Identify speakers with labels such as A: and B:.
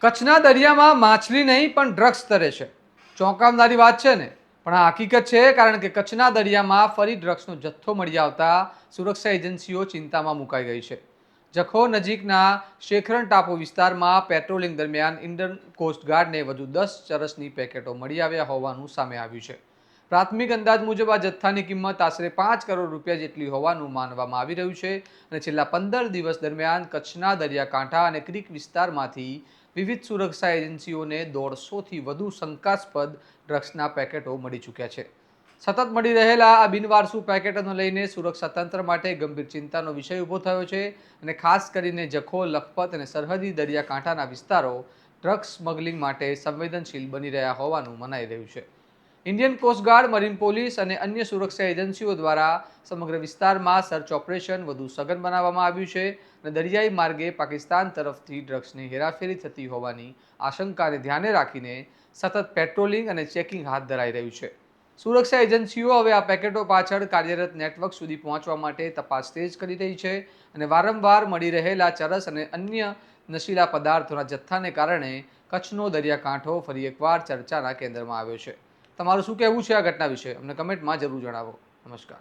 A: કચ્છના દરિયામાં માછલી નહીં પણ ડ્રગ્સ તરે છે. ચોંકાવનારી વાત છે ને, પણ આ હકીકત છે. કારણ કે કચ્છના દરિયામાં ફરી ડ્રગ્સનો જથ્થો મળી આવતા સુરક્ષા એજન્સીઓ ચિંતામાં મુકાઈ ગઈ છે. જખૌ નજીકના શેખરણ ટાપુ વિસ્તારમાં પેટ્રોલિંગ દરમિયાન ઇન્ડિયન કોસ્ટગાર્ડને વધુ 10 ચરસની પેકેટો મળી આવ્યા હોવાનું સામે આવ્યું છે. પ્રાથમિક અંદાજ મુજબ આ જથ્થાની કિંમત આશરે 5 કરોડ રૂપિયા જેટલી હોવાનું માનવામાં આવી રહ્યું છે. અને છેલ્લા 15 દિવસ દરમિયાન કચ્છના દરિયાકાંઠા અને ક્રીક વિસ્તારમાંથી વિવિધ સુરક્ષા એજન્સીઓને 150થી વધુ શંકાસ્પદ ડ્રગ્સના પેકેટો મળી ચૂક્યા છે. સતત મળી રહેલા આ બિનવારસુ પેકેટોને લઈને સુરક્ષા તંત્ર માટે ગંભીર ચિંતાનો વિષય ઊભો થયો છે. અને ખાસ કરીને જખૌ, લખપત અને સરહદી દરિયાકાંઠાના વિસ્તારો ડ્રગ્સ સ્મગલિંગ માટે સંવેદનશીલ બની રહ્યા હોવાનું મનાઈ રહ્યું છે. ઇન્ડિયન કોસ્ટગાર્ડ, મરીન પોલીસ અને અન્ય સુરક્ષા એજન્સીઓ દ્વારા સમગ્ર વિસ્તારમાં સર્ચ ઓપરેશન વધુ સઘન બનાવવામાં આવ્યું છે. અને દરિયાઈ માર્ગે પાકિસ્તાન તરફથી ડ્રગ્સની હેરાફેરી થતી હોવાની આશંકાને ધ્યાને રાખીને સતત પેટ્રોલિંગ અને ચેકિંગ હાથ ધરાઈ રહ્યું છે. સુરક્ષા એજન્સીઓ હવે આ પેકેટો પાછળ કાર્યરત નેટવર્ક સુધી પહોંચવા માટે તપાસ તેજ કરી રહી છે. અને વારંવાર મળી રહેલા ચરસ અને અન્ય નશીલા પદાર્થોના જથ્થાને કારણે કચ્છનો દરિયાકાંઠો ફરી એકવાર ચર્ચાના કેન્દ્રમાં આવ્યો છે. તમારું શું કહેવું છે આ ઘટના વિશે? અમને કમેન્ટમાં જરૂર જણાવો. નમસ્કાર.